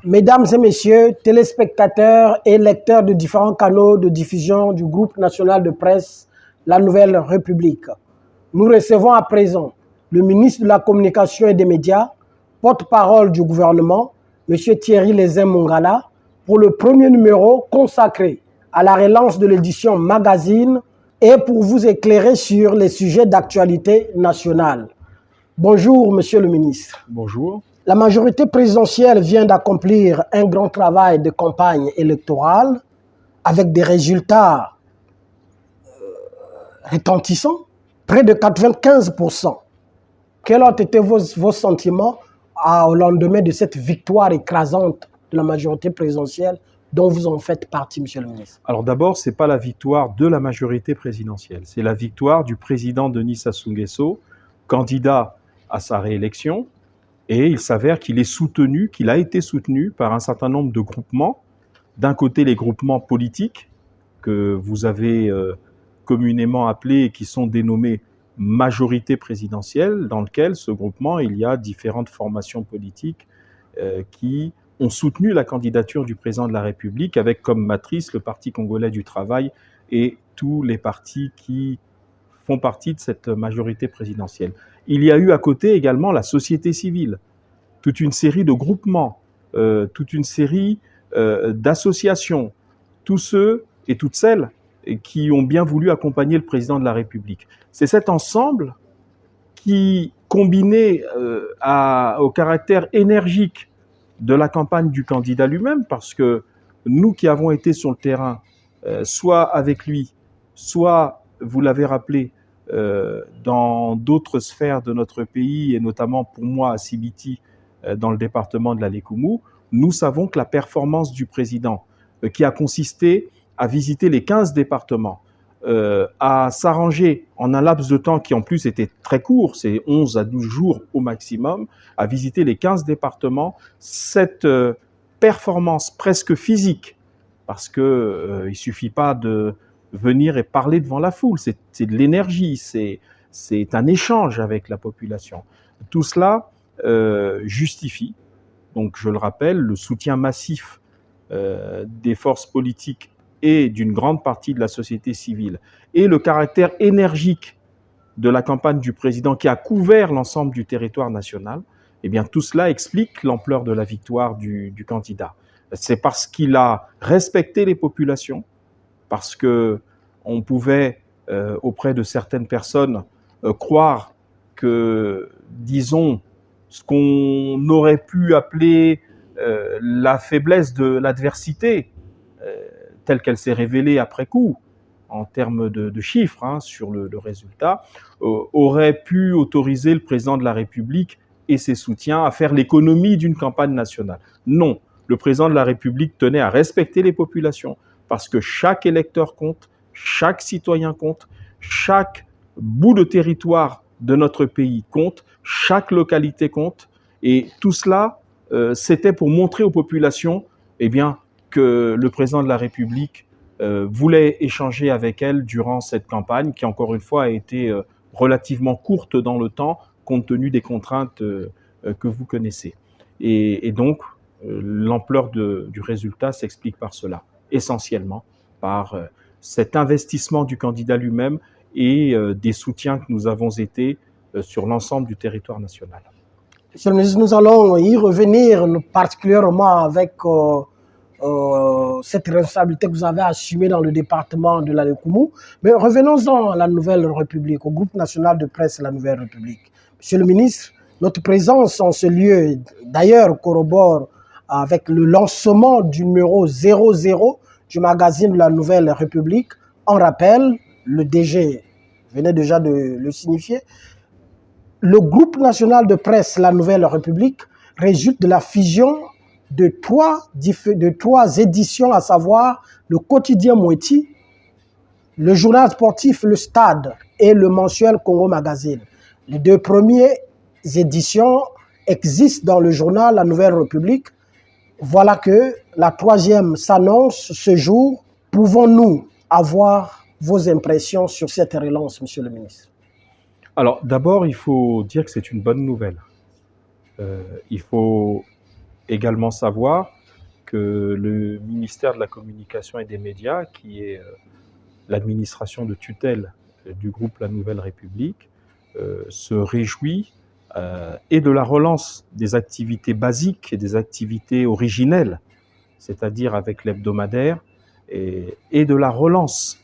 Mesdames et messieurs, téléspectateurs et lecteurs de différents canaux de diffusion du groupe national de presse La Nouvelle République, nous recevons à présent le ministre de la Communication et des Médias, porte-parole du gouvernement, M. Thierry Lézin-Mongala, pour le premier numéro consacré à la relance de l'édition magazine et pour vous éclairer sur les sujets d'actualité nationale. Bonjour, Monsieur le ministre. Bonjour. La majorité présidentielle vient d'accomplir un grand travail de campagne électorale avec des résultats retentissants, près de 95%. Quels ont été vos sentiments au lendemain de cette victoire écrasante de la majorité présidentielle dont vous en faites partie, Monsieur le ministre? Alors d'abord, ce n'est pas la victoire de la majorité présidentielle, c'est la victoire du président Denis Sassou Nguesso, candidat à sa réélection, et il s'avère qu'il a été soutenu par un certain nombre de groupements. D'un côté, les groupements politiques que vous avez communément appelés et qui sont dénommés majorité présidentielle, dans lequel ce groupement, il y a différentes formations politiques qui ont soutenu la candidature du président de la République avec comme matrice le Parti congolais du travail et tous les partis qui font partie de cette majorité présidentielle. Il y a eu à côté également la société civile, toute une série de groupements, toute une série d'associations, tous ceux et toutes celles qui ont bien voulu accompagner le président de la République. C'est cet ensemble qui, combiné au caractère énergique de la campagne du candidat lui-même, parce que nous qui avons été sur le terrain, soit avec lui, soit, vous l'avez rappelé, dans d'autres sphères de notre pays, et notamment pour moi à Sibiti, dans le département de la Lékoumou, nous savons que la performance du président, qui a consisté à visiter les 15 départements, à s'arranger en un laps de temps qui en plus était très court, c'est 11 à 12 jours au maximum, à visiter les 15 départements, cette performance presque physique, parce que il suffit pas de venir et parler devant la foule, c'est de l'énergie, c'est un échange avec la population. Tout cela justifie, donc je le rappelle, le soutien massif des forces politiques et d'une grande partie de la société civile, et le caractère énergique de la campagne du président qui a couvert l'ensemble du territoire national, eh bien tout cela explique l'ampleur de la victoire du candidat. C'est parce qu'il a respecté les populations, parce que on pouvait, auprès de certaines personnes, croire que, disons, ce qu'on aurait pu appeler la faiblesse de l'adversité, telle qu'elle s'est révélée après coup, en termes de chiffres sur le résultat, aurait pu autoriser le président de la République et ses soutiens à faire l'économie d'une campagne nationale. Non, le président de la République tenait à respecter les populations, parce que chaque électeur compte, chaque citoyen compte, chaque bout de territoire de notre pays compte, chaque localité compte, et tout cela, c'était pour montrer aux populations, eh bien, que le président de la République voulait échanger avec elles durant cette campagne, qui encore une fois a été relativement courte dans le temps, compte tenu des contraintes que vous connaissez. Et donc, l'ampleur du résultat s'explique par cela, essentiellement par cet investissement du candidat lui-même et des soutiens que nous avons été sur l'ensemble du territoire national. Monsieur le ministre, nous allons y revenir particulièrement avec cette responsabilité que vous avez assumée dans le département de la Lékoumou. Mais revenons-en à la Nouvelle République, au groupe national de presse La Nouvelle République. Monsieur le ministre, notre présence en ce lieu, d'ailleurs, corrobore avec le lancement du numéro 00 du magazine de La Nouvelle République. En rappel, le DG venait déjà de le signifier, le groupe national de presse La Nouvelle République résulte de la fusion de trois éditions, à savoir le quotidien Moueti, le journal sportif Le Stade et le mensuel Congo Magazine. Les deux premières éditions existent dans le journal La Nouvelle République. Voilà que la troisième s'annonce ce jour. Pouvons-nous avoir vos impressions sur cette relance, Monsieur le ministre? Alors d'abord, il faut dire que c'est une bonne nouvelle. Il faut également savoir que le ministère de la Communication et des Médias, qui est l'administration de tutelle du groupe La Nouvelle République, se réjouit et de la relance des activités basiques et des activités originelles, c'est-à-dire avec l'hebdomadaire, et de la relance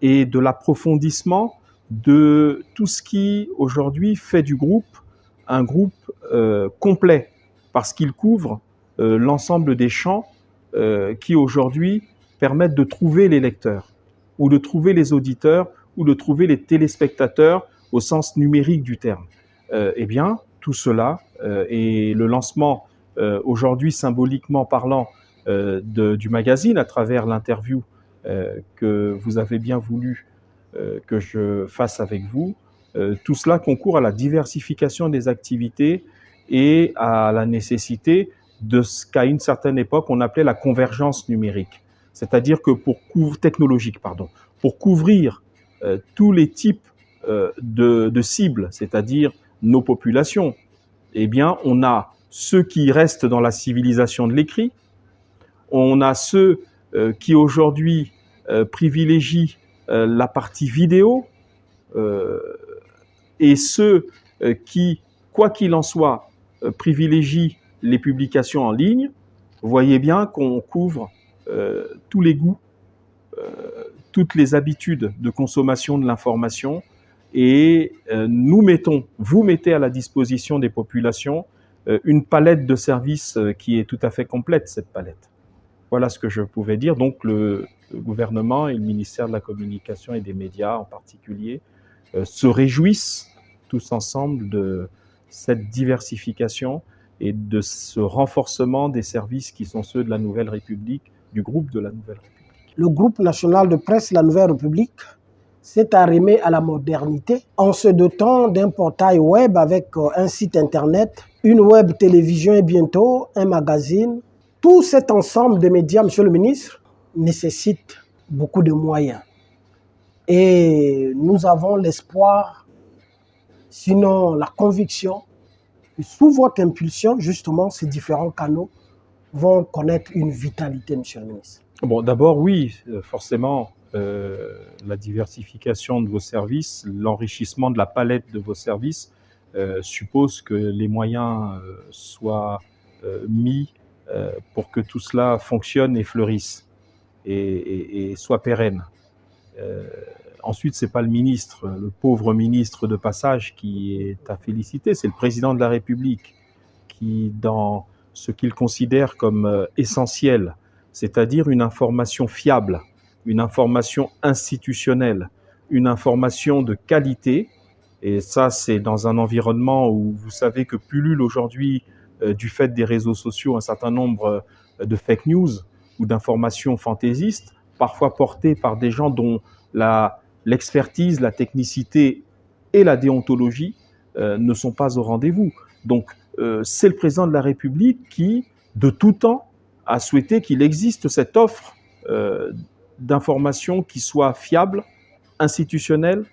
et de l'approfondissement de tout ce qui aujourd'hui fait du groupe un groupe complet, parce qu'il couvre l'ensemble des champs qui aujourd'hui permettent de trouver les lecteurs, ou de trouver les auditeurs, ou de trouver les téléspectateurs au sens numérique du terme. Eh bien, tout cela et le lancement aujourd'hui symboliquement parlant du magazine à travers l'interview que vous avez bien voulu que je fasse avec vous, tout cela concourt à la diversification des activités et à la nécessité de ce qu'à une certaine époque on appelait la convergence numérique, c'est-à-dire que technologique, pour couvrir tous les types de cibles, c'est-à-dire nos populations, eh bien, on a ceux qui restent dans la civilisation de l'écrit, on a ceux qui aujourd'hui privilégient la partie vidéo, et ceux qui, quoi qu'il en soit, privilégient les publications en ligne. Vous voyez bien qu'on couvre tous les goûts, toutes les habitudes de consommation de l'information, et vous mettez à la disposition des populations une palette de services qui est tout à fait complète, cette palette. Voilà ce que je pouvais dire. Donc le gouvernement et le ministère de la Communication et des Médias en particulier se réjouissent tous ensemble de cette diversification et de ce renforcement des services qui sont ceux de la Nouvelle République, du groupe de la Nouvelle République. Le groupe national de presse La Nouvelle République s'est arrimé à la modernité en se dotant d'un portail web avec un site internet, une web télévision et bientôt un magazine. Tout cet ensemble de médias, Monsieur le ministre, nécessite beaucoup de moyens. Et nous avons l'espoir, sinon la conviction, que sous votre impulsion, justement, ces différents canaux vont connaître une vitalité, Monsieur le ministre. Bon, d'abord, oui, forcément, la diversification de vos services, l'enrichissement de la palette de vos services suppose que les moyens soient mis pour que tout cela fonctionne et fleurisse et soit pérenne. Ensuite, c'est pas le ministre, le pauvre ministre de passage qui est à féliciter, c'est le président de la République qui, dans ce qu'il considère comme essentiel, c'est-à-dire une information fiable, une information institutionnelle, une information de qualité, et ça c'est dans un environnement où vous savez que pullule aujourd'hui du fait des réseaux sociaux un certain nombre de fake news ou d'informations fantaisistes, parfois portées par des gens dont l'expertise, la technicité et la déontologie ne sont pas au rendez-vous. Donc c'est le président de la République qui, de tout temps, a souhaité qu'il existe cette offre d'informations qui soit fiable, institutionnelle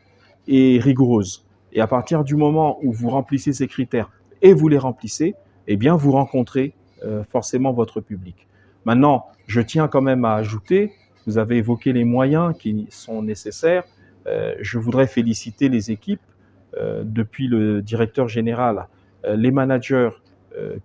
et rigoureuse. Et à partir du moment où vous remplissez ces critères et vous les remplissez, eh bien vous rencontrez forcément votre public. Maintenant, je tiens quand même à ajouter, vous avez évoqué les moyens qui sont nécessaires. Je voudrais féliciter les équipes, depuis le directeur général, les managers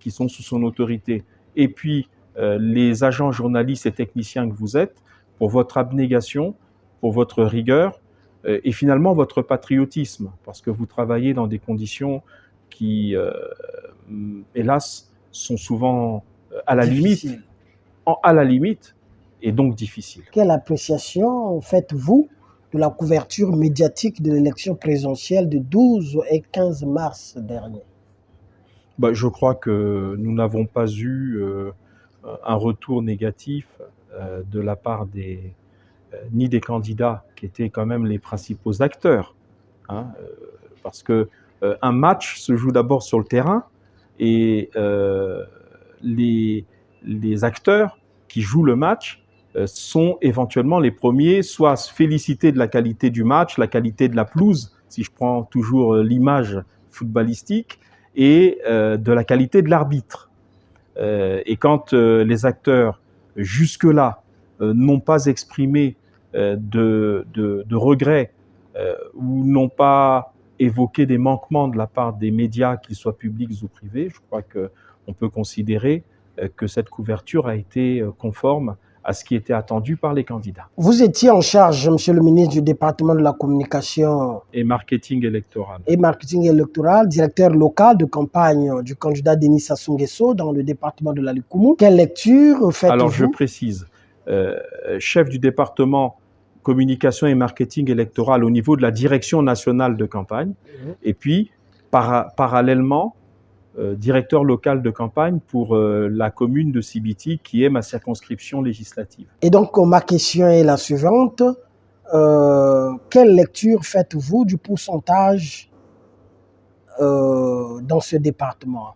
qui sont sous son autorité, et puis les agents journalistes et techniciens que vous êtes, pour votre abnégation, pour votre rigueur, et finalement votre patriotisme, parce que vous travaillez dans des conditions qui, hélas, sont souvent à la limite, et donc difficiles. Quelle appréciation faites-vous de la couverture médiatique de l'élection présidentielle de 12 et 15 mars dernier? Je crois que nous n'avons pas eu un retour négatif de la part ni des candidats qui étaient quand même les principaux acteurs, parce que un match se joue d'abord sur le terrain, et les acteurs qui jouent le match sont éventuellement les premiers soit à se féliciter de la qualité du match, la qualité de la pelouse, si je prends toujours l'image footballistique, et de la qualité de l'arbitre. Et quand les acteurs, jusque-là, n'ont pas exprimé de regrets ou n'ont pas évoqué des manquements de la part des médias, qu'ils soient publics ou privés, je crois qu'on peut considérer que cette couverture a été conforme à ce qui était attendu par les candidats. Vous étiez en charge, monsieur le ministre, du département de la communication et marketing électoral. Directeur local de campagne du candidat Denis Sassou Nguesso dans le département de l'Alikoumou. Quelle lecture faites-vous? Alors, je précise, chef du département communication et marketing électoral au niveau de la direction nationale de campagne, et puis, parallèlement, directeur local de campagne pour la commune de Sibiti, qui est ma circonscription législative. Et donc, ma question est la suivante. Quelle lecture faites-vous du pourcentage dans ce département?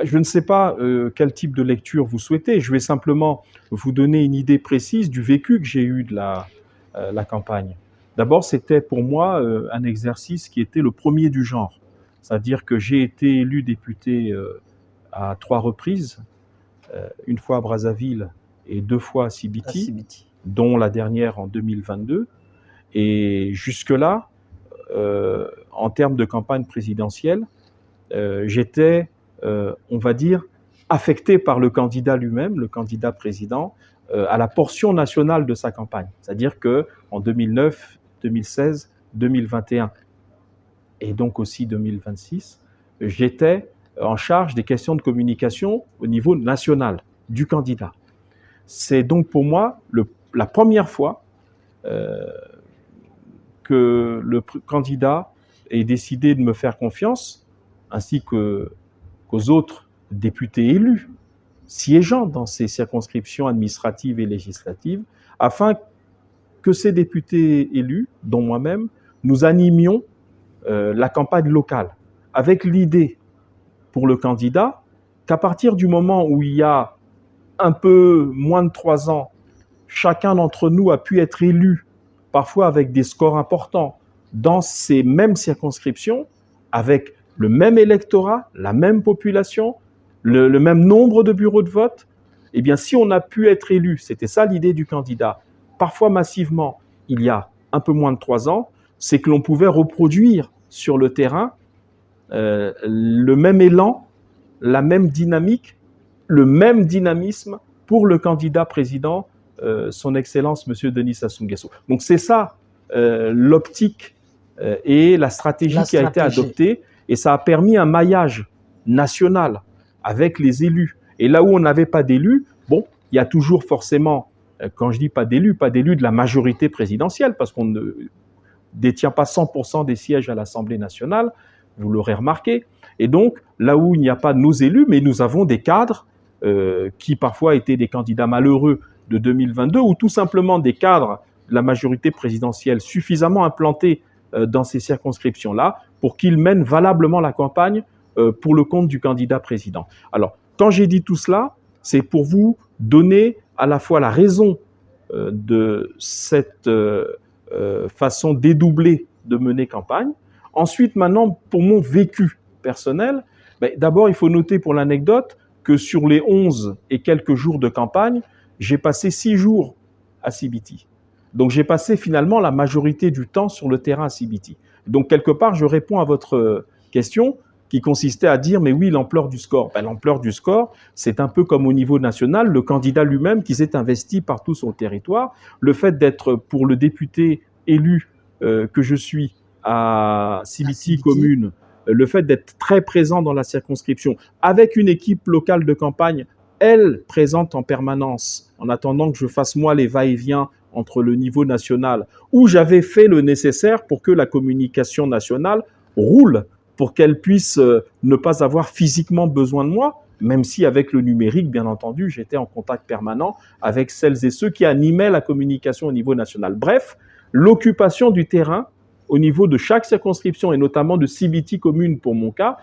Je ne sais pas quel type de lecture vous souhaitez. Je vais simplement vous donner une idée précise du vécu que j'ai eu de la campagne. D'abord, c'était pour moi un exercice qui était le premier du genre. C'est-à-dire que j'ai été élu député à 3 reprises, une fois à Brazzaville et 2 fois à Sibiti, dont la dernière en 2022. Et jusque-là, en termes de campagne présidentielle, j'étais, on va dire, affecté par le candidat lui-même, le candidat président, à la portion nationale de sa campagne. C'est-à-dire qu'en 2009, 2016, 2021, et donc aussi 2026, j'étais en charge des questions de communication au niveau national du candidat. C'est donc pour moi la première fois que le candidat ait décidé de me faire confiance, ainsi qu'aux autres députés élus siégeant dans ces circonscriptions administratives et législatives, afin que ces députés élus, dont moi-même, nous animions la campagne locale, avec l'idée pour le candidat qu'à partir du moment où il y a un peu moins de 3 ans, chacun d'entre nous a pu être élu, parfois avec des scores importants, dans ces mêmes circonscriptions, avec le même électorat, la même population, le même nombre de bureaux de vote. Eh bien, si on a pu être élu, c'était ça l'idée du candidat, parfois massivement, il y a un peu moins de 3 ans, c'est que l'on pouvait reproduire sur le terrain le même élan, la même dynamique, le même dynamisme pour le candidat président, son Excellence M. Denis Sassou Nguesso. Donc c'est ça l'optique et la stratégie qui a été adoptée, et ça a permis un maillage national avec les élus. Et là où on n'avait pas d'élus, bon, il y a toujours forcément, quand je dis pas d'élus de la majorité présidentielle, parce qu'on ne détient pas 100% des sièges à l'Assemblée nationale, vous l'aurez remarqué. Et donc, là où il n'y a pas nos élus, mais nous avons des cadres qui parfois étaient des candidats malheureux de 2022, ou tout simplement des cadres de la majorité présidentielle suffisamment implantés dans ces circonscriptions-là pour qu'ils mènent valablement la campagne pour le compte du candidat président. Alors, quand j'ai dit tout cela, c'est pour vous donner à la fois la raison de cette façon dédoublée de mener campagne. Ensuite, maintenant, pour mon vécu personnel, d'abord, il faut noter pour l'anecdote que sur les 11 et quelques jours de campagne, j'ai passé 6 jours à Sibiti. Donc, j'ai passé finalement la majorité du temps sur le terrain à Sibiti. Donc, quelque part, je réponds à votre question qui consistait à dire, mais oui, l'ampleur du score. L'ampleur du score, c'est un peu comme au niveau national, le candidat lui-même qui s'est investi partout sur le territoire. Le fait d'être, pour le député élu que je suis à Sibiti commune, le fait d'être très présent dans la circonscription, avec une équipe locale de campagne, elle présente en permanence, en attendant que je fasse moi les va-et-vient entre le niveau national, où j'avais fait le nécessaire pour que la communication nationale roule, pour qu'elle puisse ne pas avoir physiquement besoin de moi, même si avec le numérique, bien entendu, j'étais en contact permanent avec celles et ceux qui animaient la communication au niveau national. Bref, l'occupation du terrain au niveau de chaque circonscription, et notamment de Sibiti commune pour mon cas,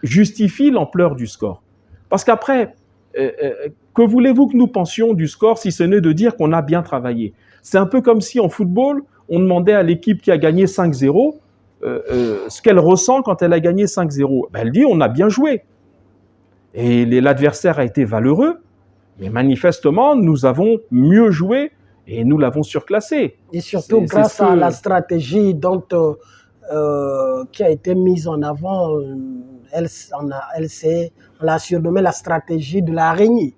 justifie l'ampleur du score. Parce qu'après, que voulez-vous que nous pensions du score si ce n'est de dire qu'on a bien travaillé? C'est un peu comme si en football, on demandait à l'équipe qui a gagné 5-0 ce qu'elle ressent quand elle a gagné 5-0. Elle dit on a bien joué. Et l'adversaire a été valeureux, mais manifestement, nous avons mieux joué et nous l'avons surclassé. Et surtout grâce à la stratégie qui a été mise en avant, on l'a surnommée la stratégie de l'araignée.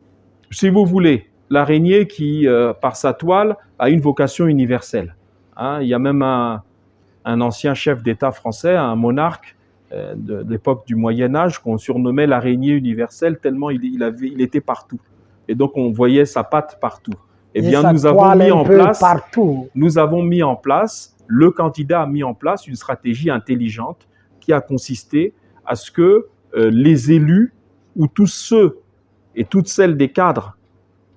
Si vous voulez, l'araignée qui, par sa toile, a une vocation universelle. Hein, il y a même un ancien chef d'État français, un monarque de l'époque du Moyen-Âge, qu'on surnommait l'araignée universelle tellement il était partout. Et donc, on voyait sa patte partout. Eh bien, nous avons mis en place, le candidat a mis en place une stratégie intelligente qui a consisté à ce que les élus ou tous ceux et toutes celles des cadres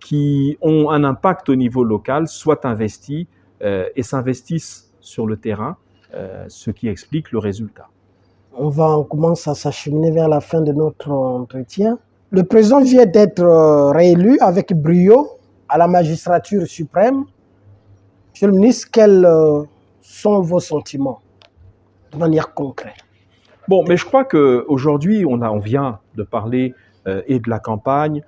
qui ont un impact au niveau local soient investis et s'investissent sur le terrain, ce qui explique le résultat. On commence à s'acheminer vers la fin de notre entretien. Le président vient d'être réélu avec brio à la magistrature suprême. Monsieur le ministre, quels sont vos sentiments de manière concrète? Bon, mais je crois qu'aujourd'hui, on vient de parler et de la campagne,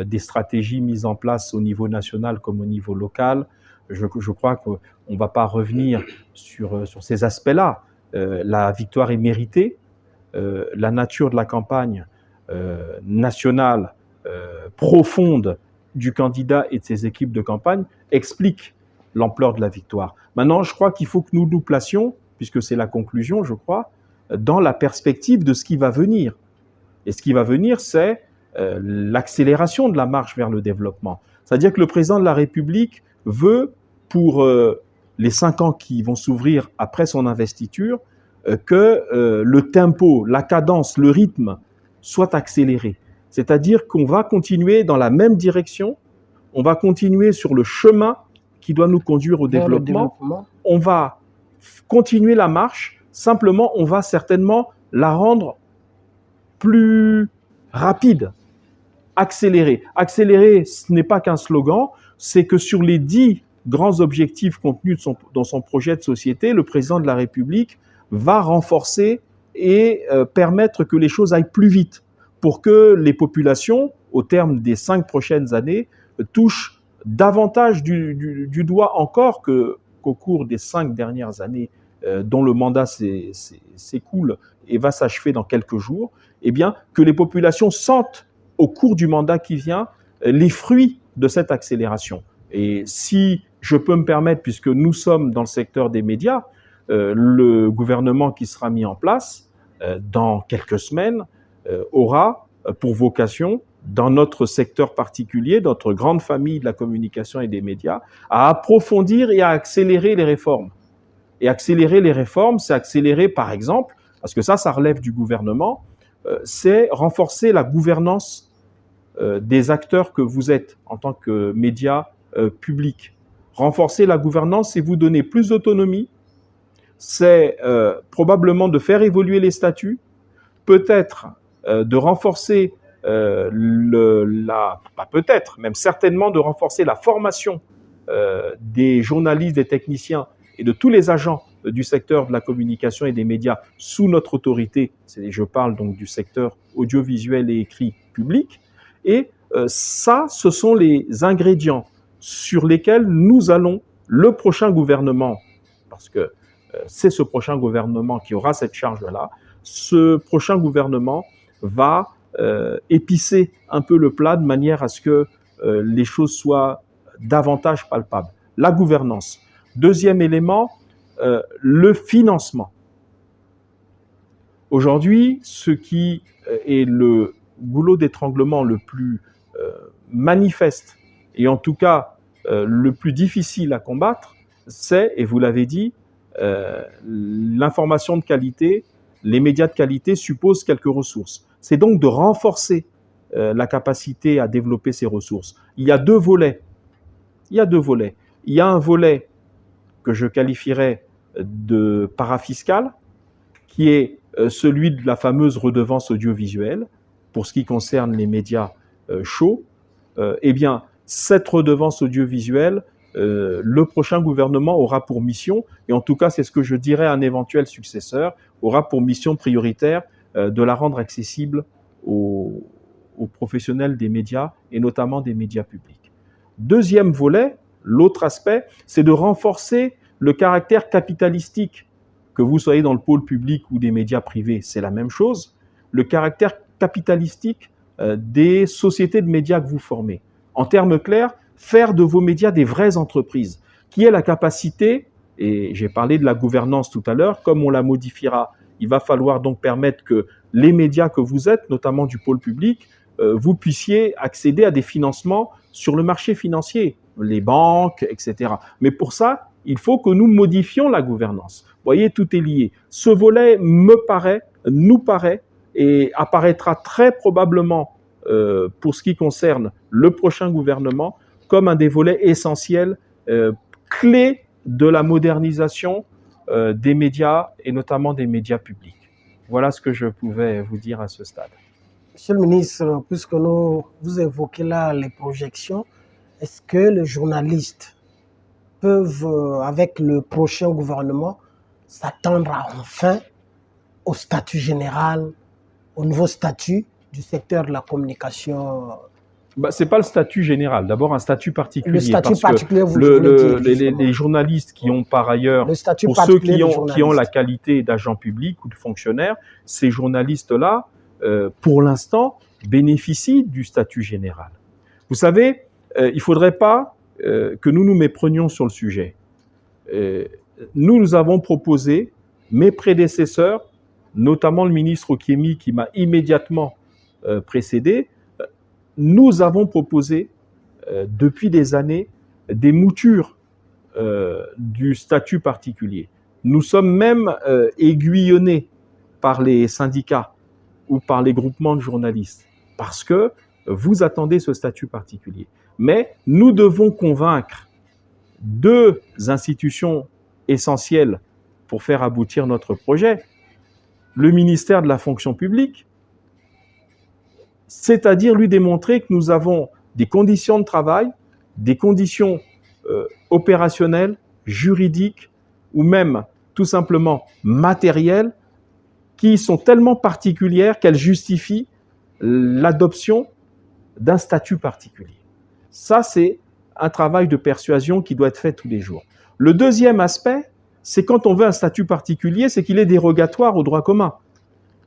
des stratégies mises en place au niveau national comme au niveau local. Je crois qu'on ne va pas revenir sur ces aspects-là. La victoire est méritée. La nature de la campagne nationale profonde du candidat et de ses équipes de campagne explique l'ampleur de la victoire. Maintenant, je crois qu'il faut que nous nous placions, puisque c'est la conclusion, je crois, dans la perspective de ce qui va venir. Et ce qui va venir, c'est l'accélération de la marche vers le développement. C'est-à-dire que le président de la République veut, pour les 5 ans qui vont s'ouvrir après son investiture, que le tempo, la cadence, le rythme soit accéléré. C'est-à-dire qu'on va continuer dans la même direction, on va continuer sur le chemin qui doit nous conduire au développement. On va continuer la marche, simplement on va certainement la rendre plus rapide, accélérée. Accélérer, ce n'est pas qu'un slogan, c'est que sur les 10 grands objectifs contenus dans son projet de société, le président de la République va renforcer et permettre que les choses aillent plus vite pour que les populations, au terme des 5 prochaines années, touchent davantage du doigt encore qu'au cours des 5 dernières années dont le mandat s'écoule et va s'achever dans quelques jours, eh bien, que les populations sentent au cours du mandat qui vient les fruits de cette accélération. Et si je peux me permettre, puisque nous sommes dans le secteur des médias, le gouvernement qui sera mis en place dans quelques semaines aura pour vocation, dans notre secteur particulier, notre grande famille de la communication et des médias, à approfondir et à accélérer les réformes. Et accélérer les réformes, c'est accélérer, par exemple, parce que ça relève du gouvernement, c'est renforcer la gouvernance des acteurs que vous êtes en tant que médias publics. Renforcer la gouvernance, c'est vous donner plus d'autonomie, c'est probablement de faire évoluer les statuts, peut-être de renforcer peut-être, même certainement de renforcer la formation des journalistes, des techniciens et de tous les agents du secteur de la communication et des médias sous notre autorité. Je parle donc du secteur audiovisuel et écrit public. Et ça, ce sont les ingrédients sur lesquels nous allons, le prochain gouvernement, parce que c'est ce prochain gouvernement qui aura cette charge-là, ce prochain gouvernement va épicer un peu le plat de manière à ce que les choses soient davantage palpables. La gouvernance. Deuxième élément, le financement. Aujourd'hui, ce qui est le goulot d'étranglement le plus manifeste et en tout cas le plus difficile à combattre, c'est, et vous l'avez dit, l'information de qualité, les médias de qualité supposent quelques ressources. C'est donc de renforcer la capacité à développer ces ressources. Il y a 2 volets. Il y a un volet que je qualifierais de parafiscal, qui est celui de la fameuse redevance audiovisuelle, pour ce qui concerne les médias chauds. Eh bien, cette redevance audiovisuelle, le prochain gouvernement aura pour mission, et en tout cas c'est ce que je dirais à un éventuel successeur, aura pour mission prioritaire de la rendre accessible aux aux professionnels des médias et notamment des médias publics. Deuxième volet, l'autre aspect, c'est de renforcer le caractère capitalistique, que vous soyez dans le pôle public ou des médias privés, c'est la même chose, le caractère capitalistique des sociétés de médias que vous formez. En termes clairs, faire de vos médias des vraies entreprises, qui aient la capacité, et j'ai parlé de la gouvernance tout à l'heure, comme on la modifiera, il va falloir donc permettre que les médias que vous êtes, notamment du pôle public, vous puissiez accéder à des financements sur le marché financier, les banques, etc. Mais pour ça, il faut que nous modifions la gouvernance. Vous voyez, tout est lié. Ce volet nous paraît, et apparaîtra très probablement pour ce qui concerne le prochain gouvernement comme un des volets essentiels, clés de la modernisation des médias et notamment des médias publics. Voilà ce que je pouvais vous dire à ce stade. Monsieur le ministre, puisque vous évoquez là les projections, est-ce que les journalistes peuvent, avec le prochain gouvernement, s'attendre enfin au statut général, au nouveau statut du secteur de la communication? Ce n'est pas le statut général, d'abord un statut particulier. Le statut particulier, vous voulez dire. Les journalistes qui ont par ailleurs, pour ceux qui ont la qualité d'agent public ou de fonctionnaire, ces journalistes-là, pour l'instant, bénéficient du statut général. Vous savez, il ne faudrait pas que nous nous méprenions sur le sujet. Nous avons proposé, mes prédécesseurs, notamment le ministre Okiemi qui m'a immédiatement précédé, nous avons proposé depuis des années des moutures du statut particulier. Nous sommes même aiguillonnés par les syndicats ou par les groupements de journalistes parce que vous attendez ce statut particulier. Mais nous devons convaincre deux institutions essentielles pour faire aboutir notre projet. Le ministère de la fonction publique, c'est-à-dire lui démontrer que nous avons des conditions de travail, des conditions opérationnelles, juridiques ou même tout simplement matérielles qui sont tellement particulières qu'elles justifient l'adoption d'un statut particulier. Ça, c'est un travail de persuasion qui doit être fait tous les jours. Le deuxième aspect, c'est quand on veut un statut particulier, c'est qu'il est dérogatoire au droit commun.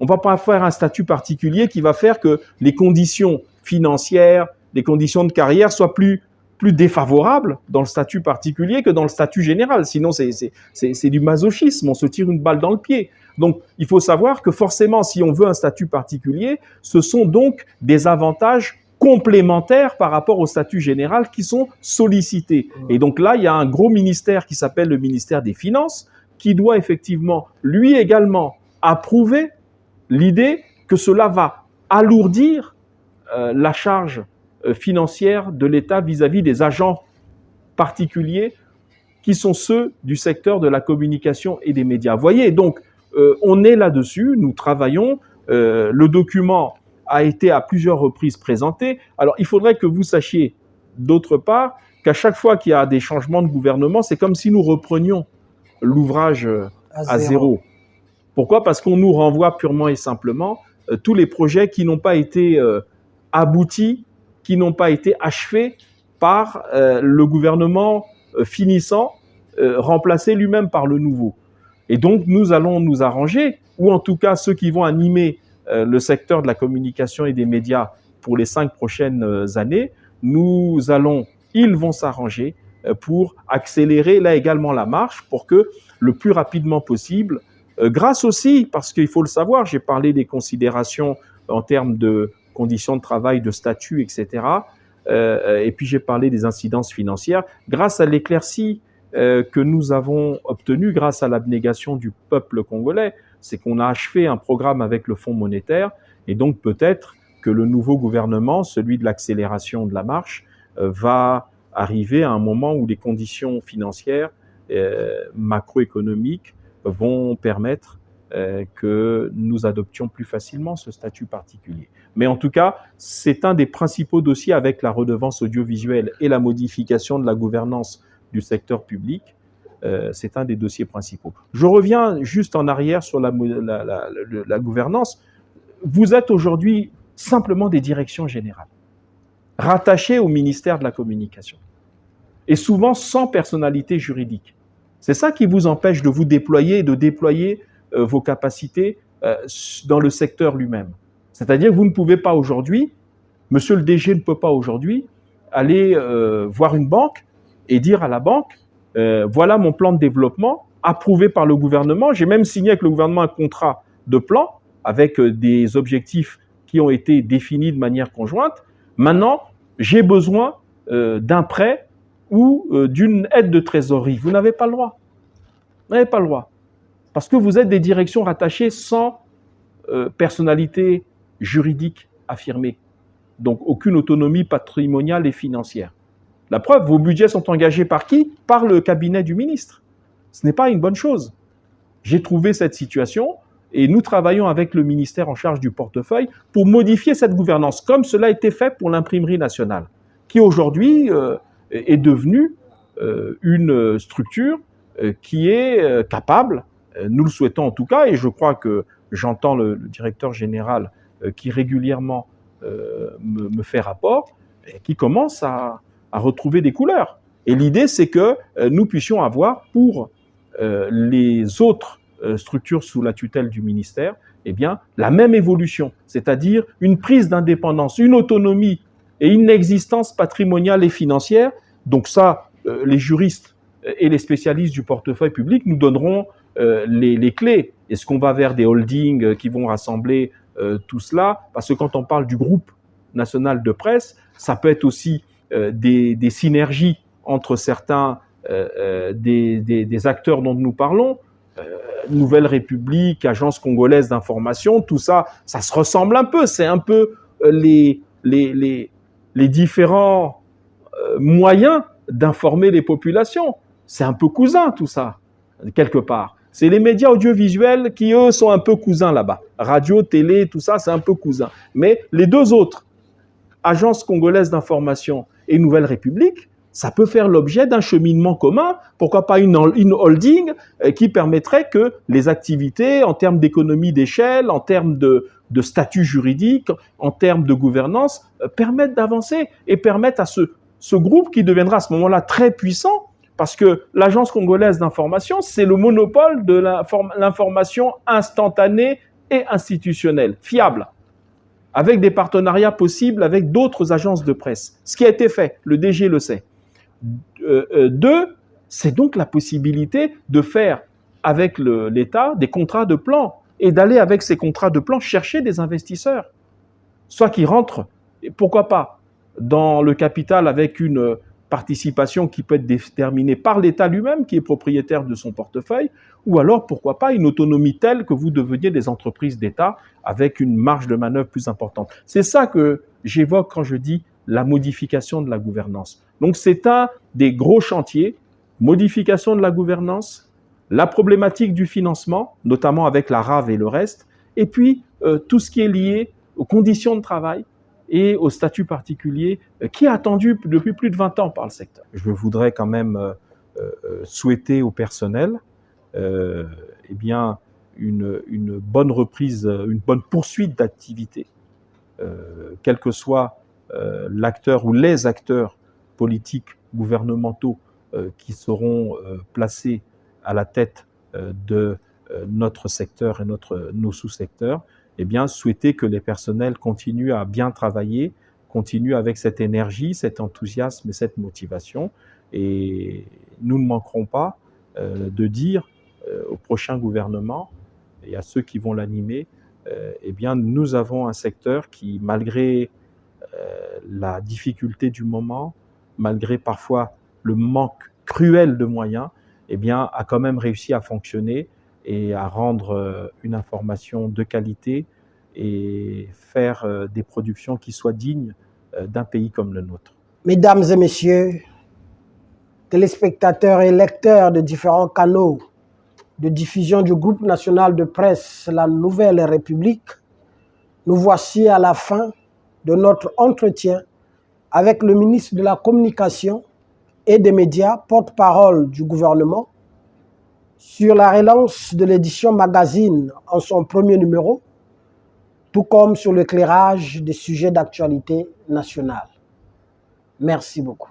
On ne va pas faire un statut particulier qui va faire que les conditions financières, les conditions de carrière soient plus défavorables dans le statut particulier que dans le statut général. Sinon, c'est du masochisme, on se tire une balle dans le pied. Donc, il faut savoir que forcément, si on veut un statut particulier, ce sont donc des avantages complémentaires par rapport au statut général qui sont sollicités. Et donc là, il y a un gros ministère qui s'appelle le ministère des Finances qui doit effectivement, lui également, approuver l'idée que cela va alourdir la charge financière de l'État vis-à-vis des agents particuliers qui sont ceux du secteur de la communication et des médias. Vous voyez, donc, on est là-dessus, nous travaillons, le document a été à plusieurs reprises présenté. Alors, il faudrait que vous sachiez, d'autre part, qu'à chaque fois qu'il y a des changements de gouvernement, c'est comme si nous reprenions l'ouvrage à zéro. Pourquoi ? Parce qu'on nous renvoie purement et simplement tous les projets qui n'ont pas été aboutis, qui n'ont pas été achevés par le gouvernement finissant, remplacé lui-même par le nouveau. Et donc, nous allons nous arranger, ou en tout cas ceux qui vont animer le secteur de la communication et des médias pour les 5 prochaines années, ils vont s'arranger pour accélérer là également la marche pour que le plus rapidement possible, grâce aussi, parce qu'il faut le savoir, j'ai parlé des considérations en termes de conditions de travail, de statut, etc. Et puis j'ai parlé des incidences financières, grâce à l'éclaircie que nous avons obtenue, grâce à l'abnégation du peuple congolais, c'est qu'on a achevé un programme avec le Fonds monétaire, et donc peut-être que le nouveau gouvernement, celui de l'accélération de la marche, va arriver à un moment où les conditions financières, macroéconomiques, vont permettre que nous adoptions plus facilement ce statut particulier. Mais en tout cas, c'est un des principaux dossiers avec la redevance audiovisuelle et la modification de la gouvernance du secteur public. C'est un des dossiers principaux. Je reviens juste en arrière sur la gouvernance. Vous êtes aujourd'hui simplement des directions générales, rattachées au ministère de la Communication, et souvent sans personnalité juridique. C'est ça qui vous empêche de vous déployer et de déployer vos capacités dans le secteur lui-même. C'est-à-dire que vous ne pouvez pas aujourd'hui, monsieur le DG ne peut pas aujourd'hui aller voir une banque et dire à la banque, voilà mon plan de développement approuvé par le gouvernement. J'ai même signé avec le gouvernement un contrat de plan avec des objectifs qui ont été définis de manière conjointe. Maintenant, j'ai besoin d'un prêt ou d'une aide de trésorerie. Vous n'avez pas le droit. Vous n'avez pas le droit. Parce que vous êtes des directions rattachées sans personnalité juridique affirmée. Donc, aucune autonomie patrimoniale et financière. La preuve, vos budgets sont engagés par qui? Par le cabinet du ministre. Ce n'est pas une bonne chose. J'ai trouvé cette situation et nous travaillons avec le ministère en charge du portefeuille pour modifier cette gouvernance, comme cela a été fait pour l'imprimerie nationale, qui aujourd'hui est devenue une structure qui est capable, nous le souhaitons en tout cas, et je crois que j'entends le directeur général qui régulièrement me fait rapport, et qui commence à retrouver des couleurs. Et l'idée, c'est que nous puissions avoir pour les autres structures sous la tutelle du ministère, eh bien, la même évolution, c'est-à-dire une prise d'indépendance, une autonomie et une existence patrimoniale et financière. Donc ça, les juristes et les spécialistes du portefeuille public nous donneront les clés. Est-ce qu'on va vers des holdings qui vont rassembler tout cela? Parce que quand on parle du groupe national de presse, ça peut être aussi des synergies entre certains des acteurs dont nous parlons, Nouvelle République, Agence congolaise d'information, tout ça, ça se ressemble un peu. C'est un peu les différents moyens d'informer les populations. C'est un peu cousin tout ça, quelque part. C'est les médias audiovisuels qui, eux, sont un peu cousins là-bas. Radio, télé, tout ça, c'est un peu cousin. Mais les deux autres, Agence congolaise d'information et Nouvelle République, ça peut faire l'objet d'un cheminement commun, pourquoi pas une holding qui permettrait que les activités, en termes d'économie d'échelle, en termes de statut juridique, en termes de gouvernance, permettent d'avancer et permettent à ce groupe qui deviendra à ce moment-là très puissant, parce que l'Agence congolaise d'information, c'est le monopole de l'information instantanée et institutionnelle, fiable, avec des partenariats possibles avec d'autres agences de presse. Ce qui a été fait, le DG le sait. Deux, c'est donc la possibilité de faire avec l'État des contrats de plan et d'aller avec ces contrats de plan chercher des investisseurs, soit qui rentrent, pourquoi pas, dans le capital avec une participation qui peut être déterminée par l'État lui-même, qui est propriétaire de son portefeuille, ou alors, pourquoi pas, une autonomie telle que vous deveniez des entreprises d'État avec une marge de manœuvre plus importante. C'est ça que j'évoque quand je dis la modification de la gouvernance. Donc c'est un des gros chantiers, modification de la gouvernance, la problématique du financement, notamment avec la RAV et le reste, et puis tout ce qui est lié aux conditions de travail et au statut particulier qui est attendu depuis plus de 20 ans par le secteur. Je voudrais quand même souhaiter au personnel eh bien, une bonne reprise, une bonne poursuite d'activité, quel que soit l'acteur ou les acteurs politiques, gouvernementaux qui seront placés à la tête de notre secteur et nos sous-secteurs, eh bien, souhaiter que les personnels continuent à bien travailler, continuent avec cette énergie, cet enthousiasme et cette motivation. Et nous ne manquerons pas de dire au prochain gouvernement et à ceux qui vont l'animer, eh bien, nous avons un secteur qui, malgré la difficulté du moment, malgré parfois le manque cruel de moyens, eh bien, a quand même réussi à fonctionner et à rendre une information de qualité et faire des productions qui soient dignes d'un pays comme le nôtre. Mesdames et messieurs, téléspectateurs et lecteurs de différents canaux de diffusion du groupe national de presse La Nouvelle République, nous voici à la fin de notre entretien avec le ministre de la Communication et des Médias, porte-parole du gouvernement, sur la relance de l'édition magazine en son premier numéro, tout comme sur l'éclairage des sujets d'actualité nationale. Merci beaucoup.